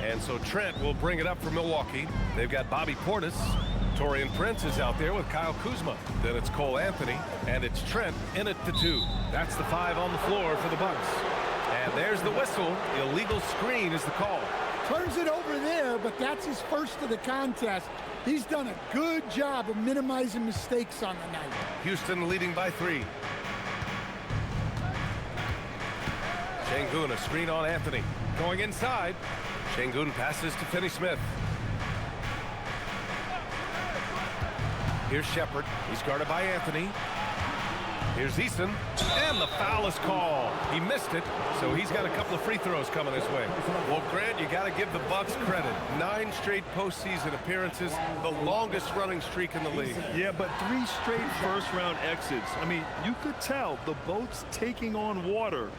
And so Trent will bring it up for Milwaukee. They've got Bobby Portis. Taurean Prince is out there with Kyle Kuzma. Then it's Cole Anthony, and it's Trent in at the 2. That's the 5 on the floor for the Bucks. And there's the whistle. Illegal screen is the call. Turns it over there, but that's his first of the contest. He's done a good job of minimizing mistakes on the night. Houston leading by 3. Şengün, a screen on Anthony. Going inside. Şengün passes to Finney-Smith. Here's Shepard. He's guarded by Anthony. Here's Eason. And the foul is called. He missed it, so he's got a couple of free throws coming his way. Well, Grant, you got to give the Bucks credit. 9 straight postseason appearances, the longest running streak in the league. Yeah, but 3 straight first-round exits. I mean, you could tell the boat's taking on water,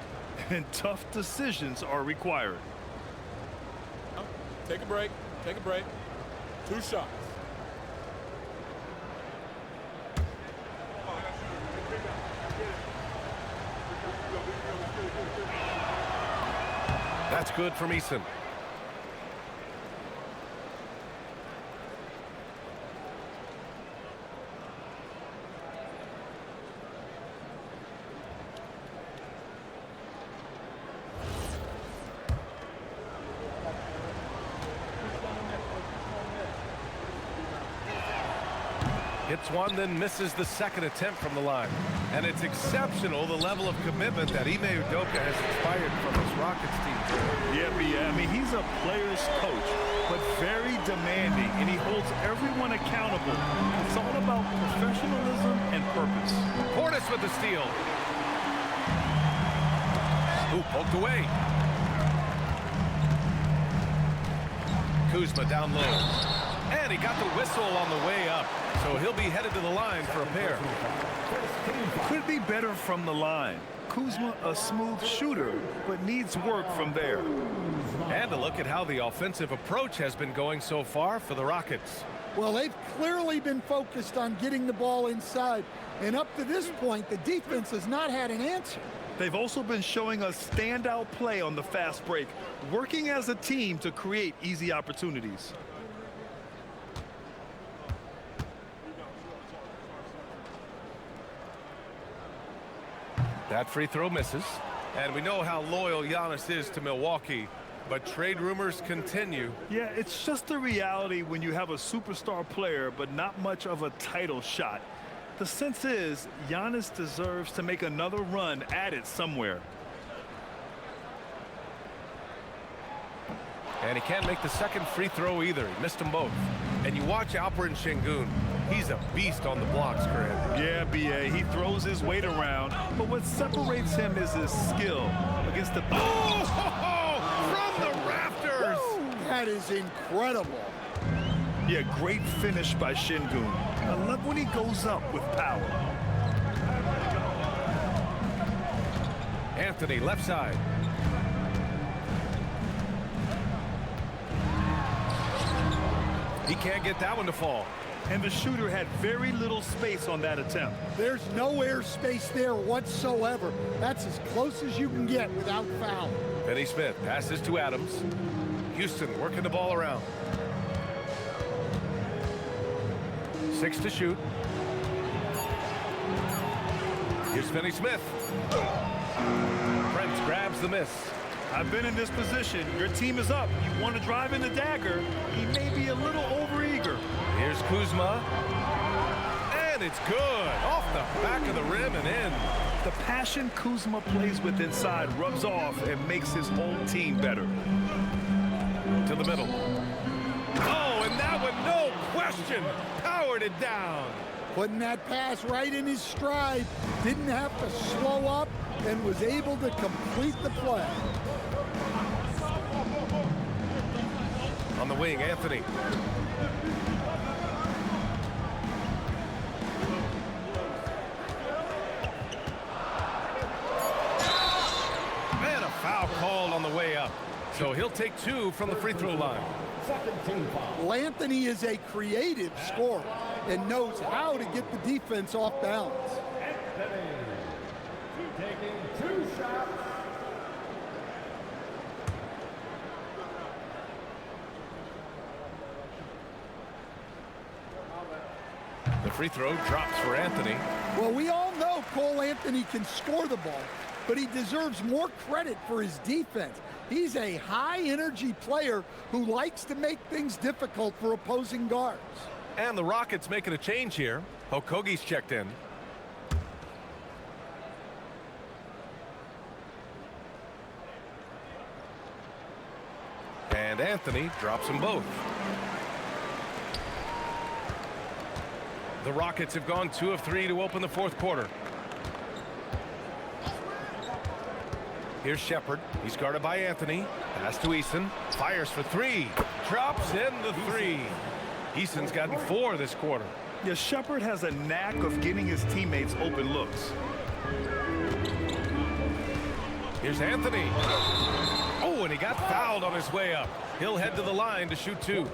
and tough decisions are required. Take a break. Take a break. 2 shots. That's good from Eason. Hits one, then misses the second attempt from the line. And it's exceptional, the level of commitment that Ime Udoka has inspired from his Rockets team. Yeah, I mean, he's a player's coach, but very demanding, and he holds everyone accountable. It's all about professionalism and purpose. Portis with the steal. Ooh, poked away. Kuzma down low. And he got the whistle on the way up. So he'll be headed to the line for a pair. Could be better from the line. Kuzma, a smooth shooter, but needs work from there. And a look at how the offensive approach has been going so far for the Rockets. Well, they've clearly been focused on getting the ball inside. And up to this point, the defense has not had an answer. They've also been showing us standout play on the fast break, working as a team to create easy opportunities. That free throw misses. And we know how loyal Giannis is to Milwaukee, but trade rumors continue. Yeah, it's just the reality when you have a superstar player, but not much of a title shot. The sense is Giannis deserves to make another run at it somewhere. And he can't make the second free throw either. He missed them both. And you watch Alperen Şengün. He's a beast on the blocks, Grant. Yeah, B.A. He throws his weight around, but what separates him is his skill against the... Oh! From the rafters! That is incredible. Yeah, great finish by Şengün. I love when he goes up with power. Anthony, left side. He can't get that one to fall. And the shooter had very little space on that attempt. There's no air space there whatsoever. That's as close as you can get without foul. Finney-Smith passes to Adams. Houston working the ball around. 6 to shoot. Here's Finney-Smith. Prince grabs the miss. I've been in this position. Your team is up. You want to drive in the dagger. He may be a little overeager. Here's Kuzma. And it's good. Off the back of the rim and in. The passion Kuzma plays with inside rubs off and makes his whole team better. To the middle. Oh, and that one, no question, powered it down. Putting that pass right in his stride. Didn't have to slow up and was able to complete the play. On the wing, Anthony. And a foul called on the way up. So he'll take 2 from the free throw line. Well, Anthony is a creative scorer and knows how to get the defense off balance. Taking 2 shots. free throw drops for Anthony. Well, we all know Cole Anthony can score the ball, but he deserves more credit for his defense. He's a high-energy player who likes to make things difficult for opposing guards. And the Rockets making a change here. Okogie's checked in. And Anthony drops them both. The Rockets have gone 2 of 3 to open the fourth quarter. Here's Shepherd. He's guarded by Anthony. Pass to Eason. Fires for 3. Drops in the 3. Eason's gotten 4 this quarter. Yeah, Shepherd has a knack of getting his teammates open looks. Here's Anthony. Oh, and he got fouled on his way up. He'll head to the line to shoot 2.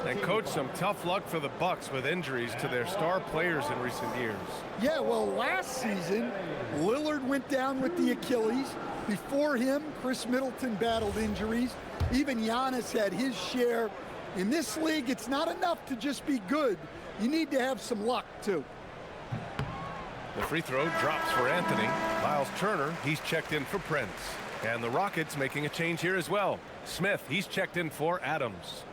And coach, some tough luck for the Bucks with injuries to their star players in recent years. Yeah, well, last season, Lillard went down with the Achilles. Before him, Chris Middleton battled injuries. Even Giannis had his share. In this league, it's not enough to just be good. You need to have some luck, too. The free throw drops for Anthony. Miles Turner, he's checked in for Prince. And the Rockets making a change here as well. Smith, he's checked in for Adams.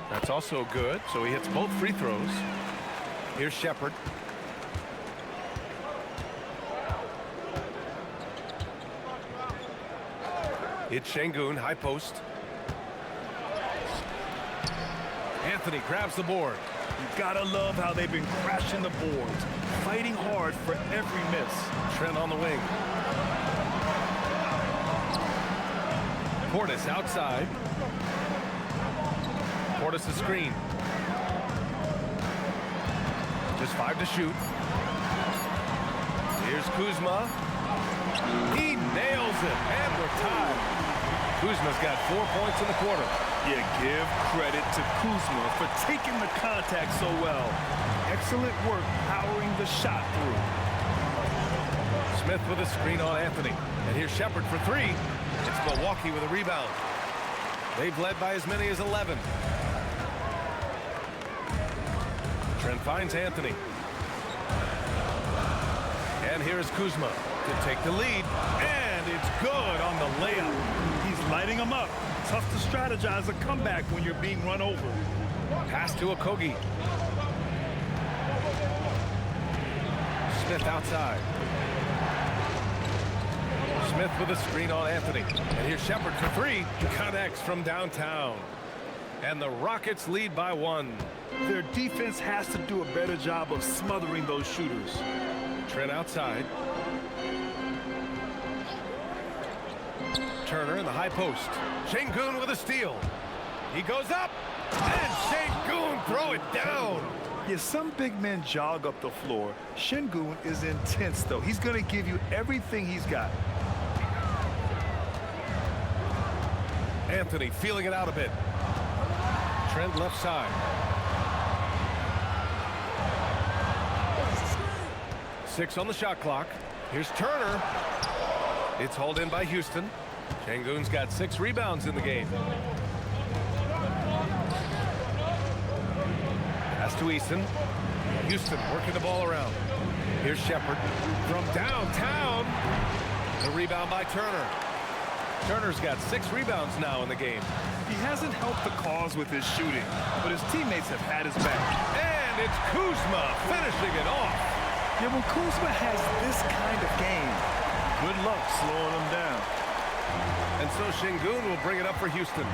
That's also good, so he hits both free throws. Here's Shepherd. It's Şengün, high post. Anthony grabs the board. You gotta love how they've been crashing the boards, fighting hard for every miss. Trent on the wing. Portis outside. Portis' screen. Just 5 to shoot. Here's Kuzma. He nails it, and we're tied. Kuzma's got 4 points in the quarter. Yeah, give credit to Kuzma for taking the contact so well. Excellent work powering the shot through. Smith with a screen on Anthony. And here's Shepherd for 3. It's Milwaukee with a rebound. They've led by as many as 11. Trent finds Anthony. And here's Kuzma to take the lead. And it's good on the layup. He's lighting them up. Tough to strategize a comeback when you're being run over. Pass to Okogie. Smith outside. Smith with a screen on Anthony. And here's Shepherd for 3. Connects from downtown. And the Rockets lead by 1. Their defense has to do a better job of smothering those shooters. Trent outside. Turner in the high post. Şengün with a steal. He goes up. And Şengün throw it down. Yeah, some big men jog up the floor. Şengün is intense, though. He's going to give you everything he's got. Anthony feeling it out a bit. Trent left side. Six on the shot clock. Here's Turner. It's hauled in by Houston. Şengün's got 6 rebounds in the game. Pass to Eason. Houston working the ball around. Here's Shepherd from downtown. The rebound by Turner. Turner's got 6 rebounds now in the game. He hasn't helped the cause with his shooting, but his teammates have had his back. And it's Kuzma finishing it off. Yeah, when Kuzma has this kind of game, good luck slowing him down. And so Şengün will bring it up for Houston.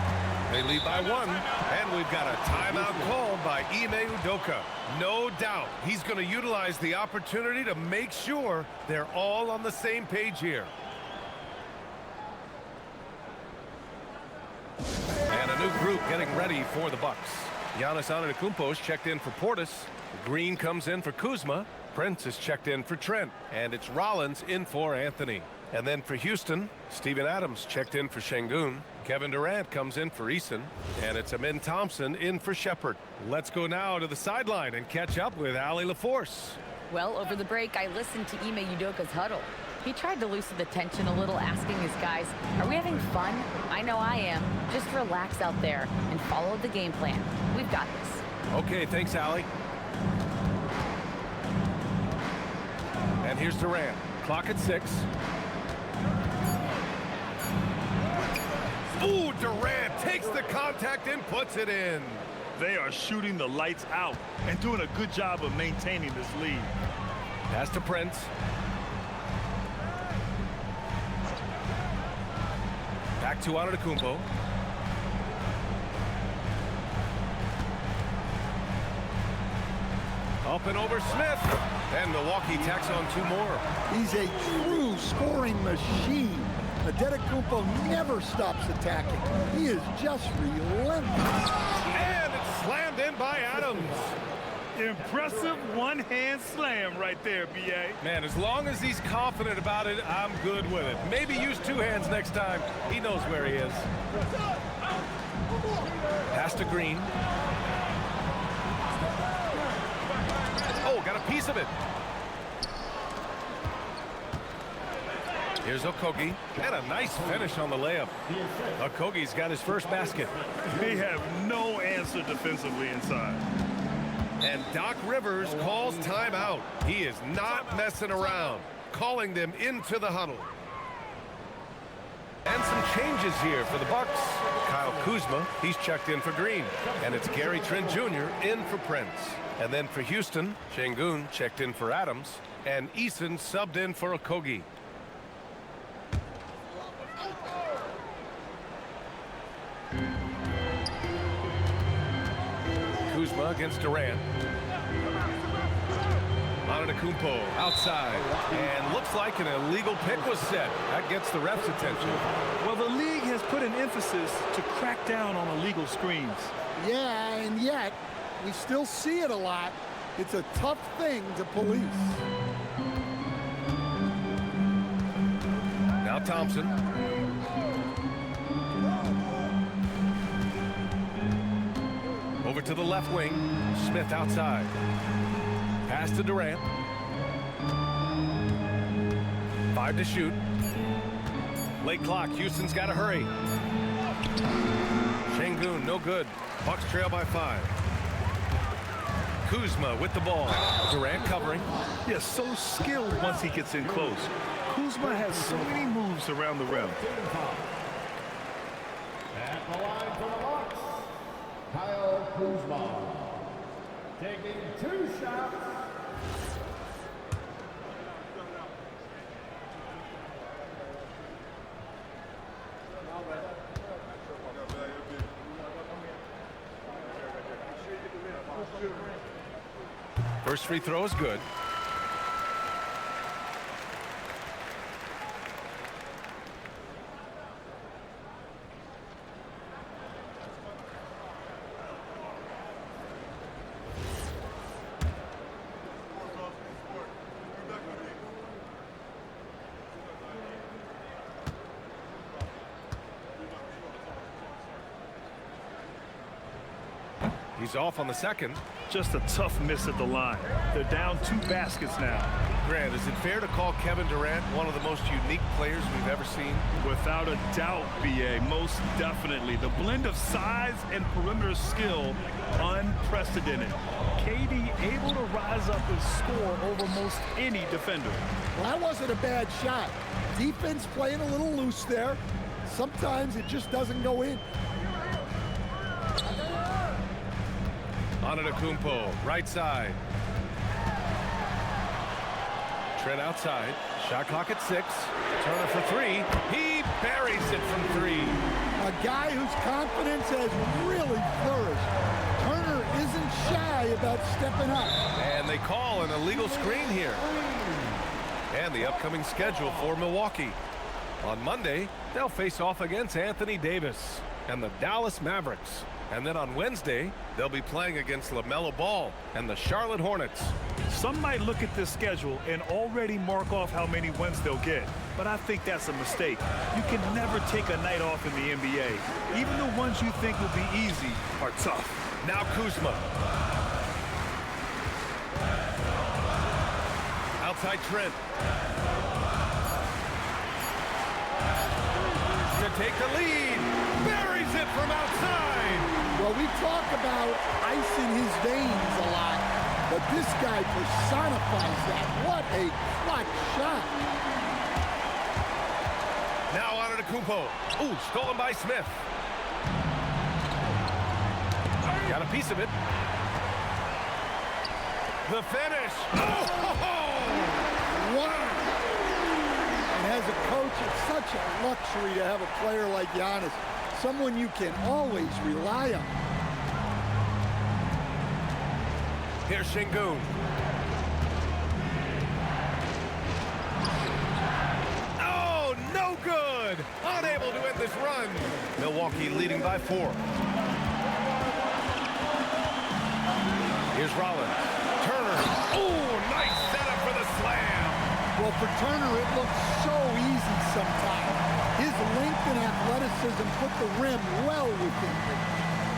They lead by 1, and we've got a timeout called by Ime Udoka. No doubt he's going to utilize the opportunity to make sure they're all on the same page here. And a new group getting ready for the Bucks. Giannis Antetokounmpo's checked in for Portis. Green comes in for Kuzma. Prince is checked in for Trent. And it's Rollins in for Anthony. And then for Houston, Steven Adams checked in for Şengün. Kevin Durant comes in for Eason. And it's Amin Thompson in for Shepherd. Let's go now to the sideline and catch up with Allie LaForce. Well, over the break, I listened to Ime Udoka's huddle. He tried to loosen the tension a little, asking his guys, are we having fun? I know I am. Just relax out there and follow the game plan. We've got this. Okay, thanks, Allie. And here's Durant. Clock at 6. Ooh, Durant takes the contact and puts it in. They are shooting the lights out and doing a good job of maintaining this lead. Pass to Prince. Back to Antetokounmpo. Up and over Smith. And Milwaukee tacks on 2 more. He's a true scoring machine. Antetokounmpo never stops attacking. He is just relentless. And it's slammed in by Adams. Impressive one-hand slam right there, B.A. Man, as long as he's confident about it, I'm good with it. Maybe use 2 hands next time. He knows where he is. Pass to Green. Oh, got a piece of it. Here's Okogie, and a nice finish on the layup. Okogie's got his first basket. They have no answer defensively inside. And Doc Rivers calls timeout. He is not messing around, calling them into the huddle. And some changes here for the Bucks. Kyle Kuzma, he's checked in for Green. And it's Gary Trent Jr. in for Prince. And then for Houston, Şengün checked in for Adams. And Eason subbed in for Okogie. Kuzma against Durant. Antetokounmpo outside. And looks like an illegal pick was set. That gets the ref's attention. Well, the league has put an emphasis to crack down on illegal screens. Yeah, and yet, we still see it a lot. It's a tough thing to police. Now Thompson. Over to the left wing. Smith outside. Pass to Durant. 5 to shoot. Late clock. Houston's got to hurry. Şengün, no good. Bucks trail by 5. Kuzma with the ball. Durant covering. Yes, so skilled once he gets in close. Kuzma has so many moves around the rim. At the line for the Bucks, Kyle Kuzma taking 2 shots. First free throw is good. He's off on the second. Just a tough miss at the line. They're down 2 baskets now. Grant, is it fair to call Kevin Durant one of the most unique players we've ever seen? Without a doubt, B.A., most definitely. The blend of size and perimeter skill, unprecedented. KD able to rise up and score over most any defender. Well, that wasn't a bad shot. Defense playing a little loose there. Sometimes it just doesn't go in. Antetokounmpo, right side. Trent outside. Shot clock at 6. Turner for 3. He buries it from 3. A guy whose confidence has really flourished. Turner isn't shy about stepping up. And they call an illegal screen here. And the upcoming schedule for Milwaukee. On Monday, they'll face off against Anthony Davis and the Dallas Mavericks. And then on Wednesday, they'll be playing against LaMelo Ball and the Charlotte Hornets. Some might look at this schedule and already mark off how many wins they'll get. But I think that's a mistake. You can never take a night off in the NBA. Even the ones you think will be easy are tough. Now Kuzma. Outside Trent. take the lead. Buries it from outside. Well, we talk about ice in his veins a lot, but this guy personifies that. What a clutch shot. Now on Antetokounmpo. Ooh, stolen by Smith. Got a piece of it. The finish. Oh! Wow. And as a coach, it's such a luxury to have a player like Giannis, someone you can always rely on. Here's Şengün. Oh, no good. Unable to end this run. Milwaukee leading by 4. Here's Rollins. Turner. Oh, nice setup for the slam. Well, for Turner, it looks so easy sometimes. His length and athleticism put the rim well within reach.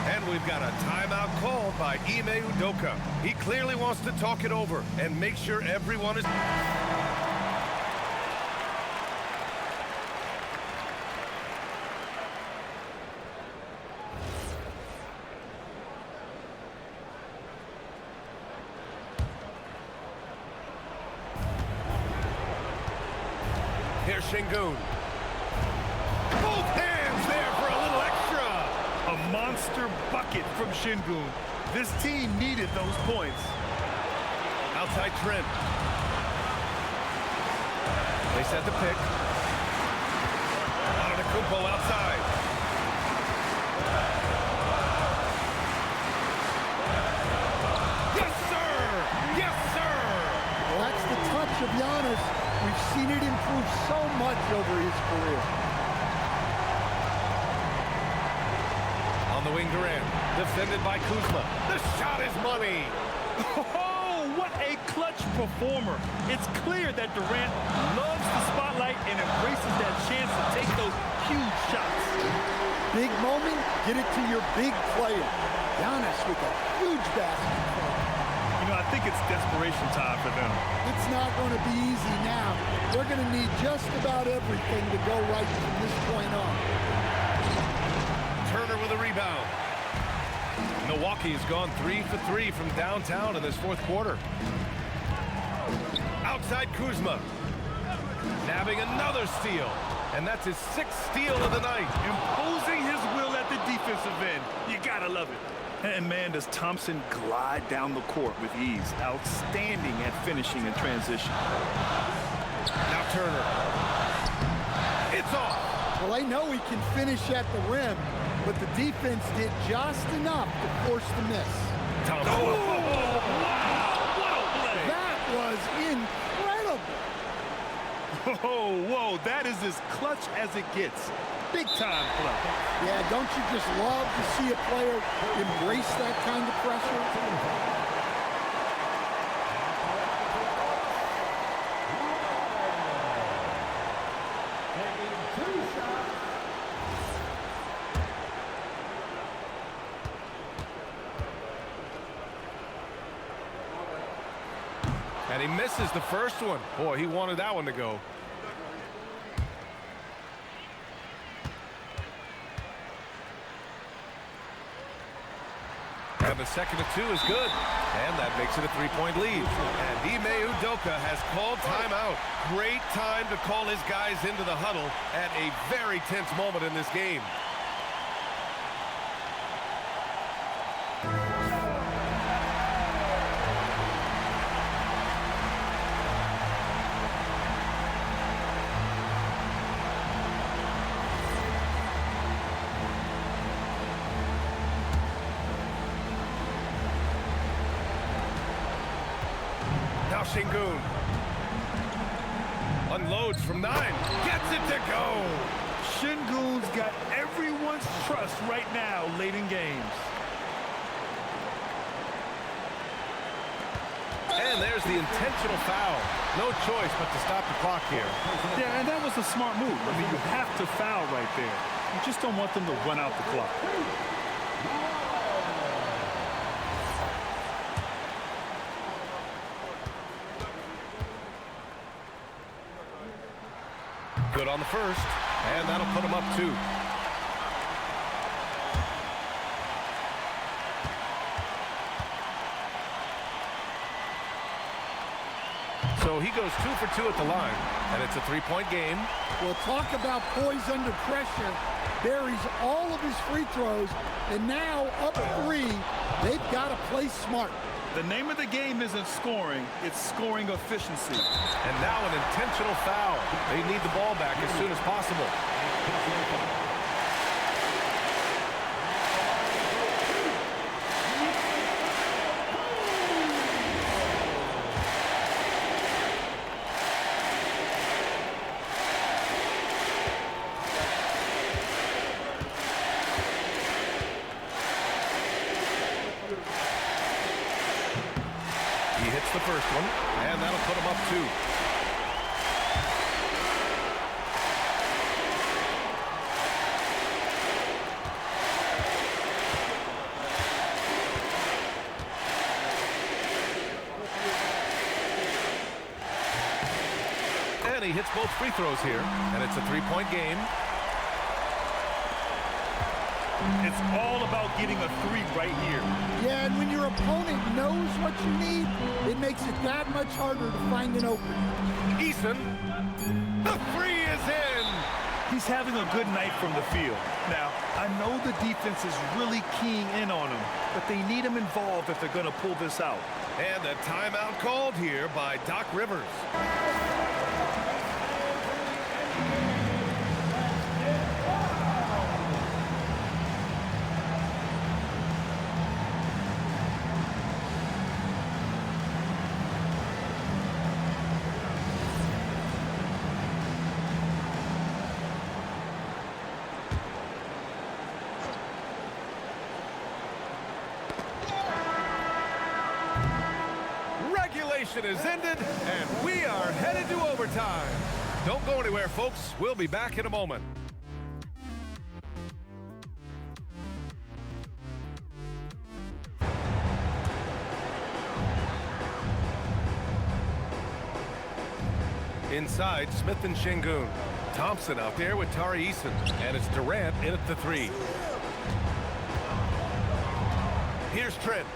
And we've got a timeout called by Ime Udoka. He clearly wants to talk it over and make sure everyone is... Here's Şengün. Both hands there for a little extra. A monster bucket from Şengün. This team needed those points. Outside Trent. They set the pick. Antetokounmpo outside. Yes, sir! Yes, sir! Well, that's the touch of Giannis. We've seen it improve so much over his career. On the wing, Durant. Defended by Kuzma. The shot is money. Oh, what a clutch performer. It's clear that Durant loves the spotlight and embraces that chance to take those huge shots. Big moment, get it to your big player. Giannis with a huge basket. You know, I think it's desperation time for them. It's not going to be easy now. They're going to need just about everything to go right from this point on. Turner with a rebound. Milwaukee has gone 3 for 3 from downtown in this fourth quarter. Outside Kuzma. Nabbing another steal. And that's his 6th steal of the night. Imposing his will at the defensive end. You gotta love it. And man, does Thompson glide down the court with ease. Outstanding at finishing in transition. Now Turner. It's off. Well, I know he can finish at the rim, but the defense did just enough to force the miss. Thompson. Oh, wow! What a play! That was incredible. Oh, whoa, that is as clutch as it gets. Big time play. Yeah, don't you just love to see a player embrace that kind of pressure? And he misses the first one. Boy, he wanted that one to go. And the second of 2 is good. And that makes it a 3-point lead. And Ime Udoka has called timeout. Great time to call his guys into the huddle at a very tense moment in this game. Now Şengün unloads from 9, gets it to go. Şengün's got everyone's trust right now late in games. And there's the intentional foul. No choice but to stop the clock here. Yeah, and that was a smart move. I mean, you have to foul right there. You just don't want them to run out the clock. Good on the first. And that'll put him up 2. So he goes 2 for 2 at the line, and it's a 3-point game. Well, talk about poise under pressure. Buries all of his free throws, and now up 3, they've got to play smart. The name of the game isn't scoring, it's scoring efficiency. And now an intentional foul. They need the ball back as soon as possible. He hits the first one, and that'll put him up 2. And he hits both free throws here, and it's a 3-point game. It's all about getting a 3 right here. Yeah, and when your opponent knows what you need, it makes it that much harder to find an opening. Eason, the 3 is in. He's having a good night from the field. Now, I know the defense is really keying in on him, but they need him involved if they're going to pull this out. And a timeout called here by Doc Rivers. Is ended, and we are headed to overtime. Don't go anywhere, folks. We'll be back in a moment. Inside, Smith and Şengün. Thompson out there with Tari Eason, and it's Durant in at the 3. Here's Trent.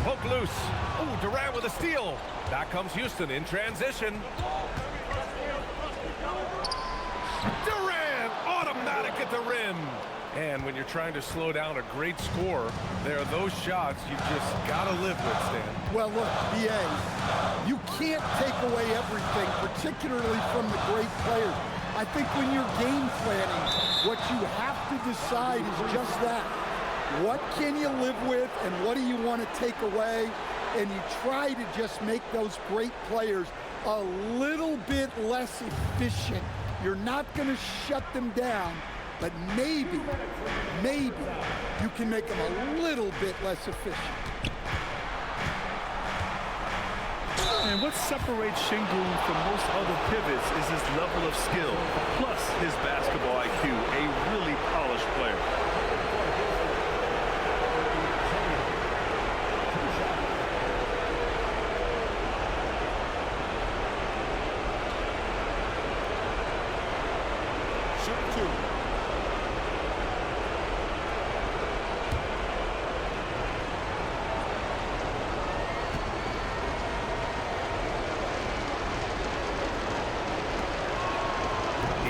Poke loose. Oh, Durant with a steal. Back comes Houston in transition. Durant, automatic at the rim. And when you're trying to slow down a great scorer, there are those shots you just got to live with, Stan. Well, look, BA, you can't take away everything, particularly from the great players. I think when you're game planning, what you have to decide is just that. What can you live with, and what do you want to take away? And you try to just make those great players a little bit less efficient. You're not going to shut them down, but maybe you can make them a little bit less efficient. And what separates Şengün from most other pivots is his level of skill, plus his basketball IQ, a really polished player.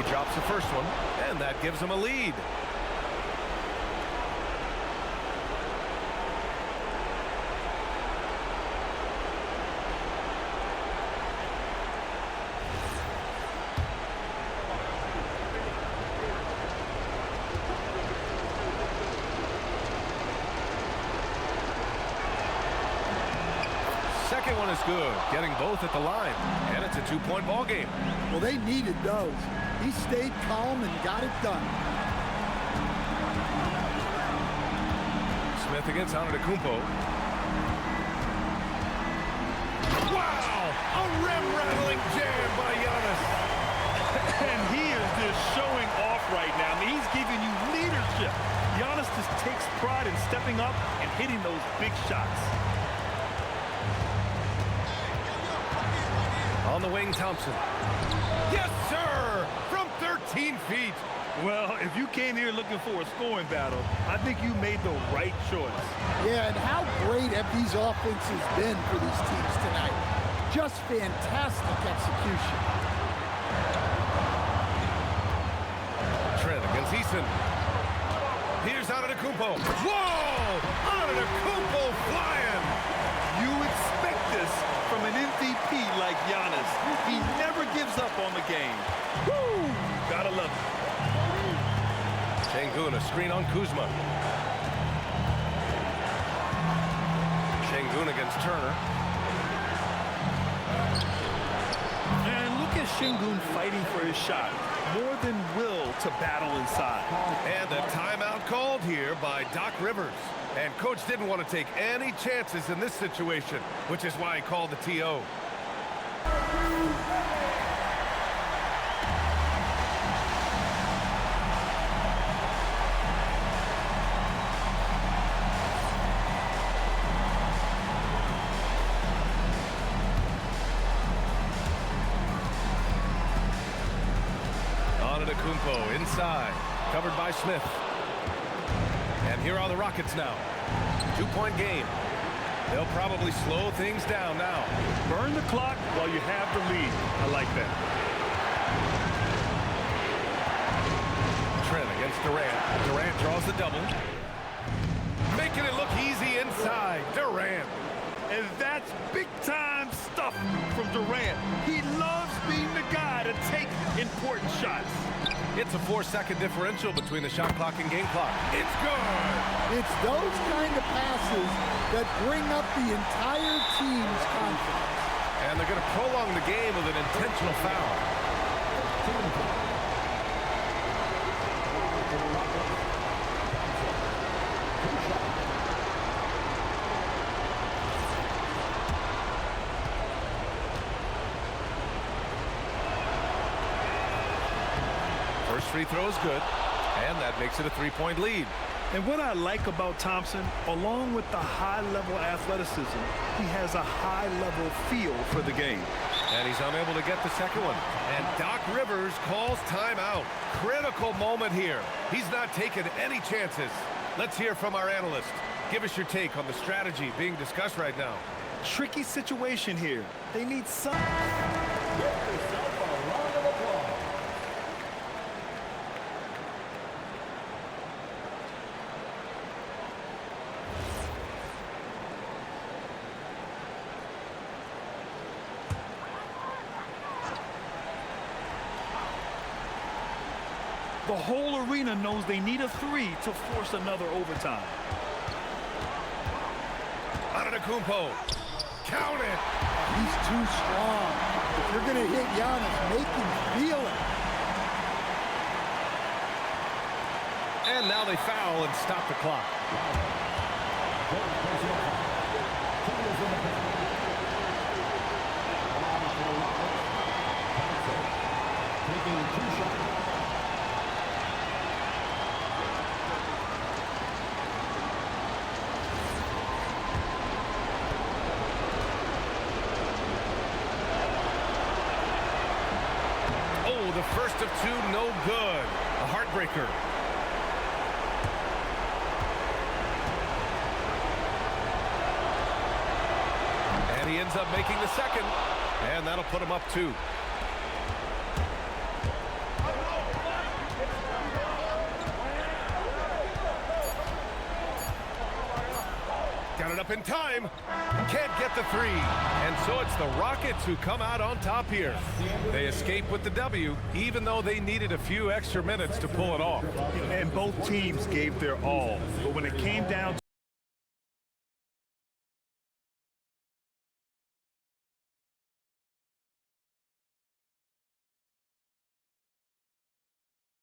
Drops the first one, and that gives him a lead. Second one is good, getting both at the line, and it's a 2-point ball game. Well, they needed those. He stayed calm and got it done. Smith against Antetokounmpo. Wow! A rim-rattling jam by Giannis. And he is just showing off right now. I mean, he's giving you leadership. Giannis just takes pride in stepping up and hitting those big shots. On the wing, Thompson. Yes, sir! From 13 17 feet. Well, if you came here looking for a scoring battle, I think you made the right choice. Yeah, and how great have these offenses been for these teams tonight? Just fantastic execution. Trent against Eason. Here's Antetokounmpo. Whoa! Antetokounmpo flying! You expect this from an MVP like Giannis. He never gives up on the game. Woo! Gotta love it. Şengün, a screen on Kuzma. Şengün against Turner. And look at Şengün fighting for his shot. More than will to battle inside. And a timeout called here by Doc Rivers. And coach didn't want to take any chances in this situation, which is why he called the TO. Antetokounmpo inside, covered by Smith. And here are the Rockets now. 2-point game. They'll probably slow things down now. Burn the clock while you have the lead. I like that. Trent against Durant. Durant draws the double. Making it look easy inside. Durant. And that's big-time stuff from Durant. He loves being the guy to take important shots. It's a 4-second differential between the shot clock and game clock. It's good. It's those kind of passes that bring up the entire team's confidence. And they're going to prolong the game with an intentional foul. First free throw is good, and that makes it a 3-point lead. And what I like about Thompson, along with the high-level athleticism, he has a high-level feel for the game. And he's unable to get the second one. And Doc Rivers calls timeout. Critical moment here. He's not taking any chances. Let's hear from our analyst. Give us your take on the strategy being discussed right now. Tricky situation here. They need some... The whole arena knows they need a 3 to force another overtime. Antetokounmpo. Count it. He's too strong. If you're going to hit Giannis, make him feel it. And now they foul and stop the clock. The first of two, no good. A heartbreaker. And he ends up making the second. And that'll put him up 2. Got it up in time. Can't get the 3. And so it's the Rockets who come out on top here. They escape with the W, even though they needed a few extra minutes to pull it off. And both teams gave their all. But when it came down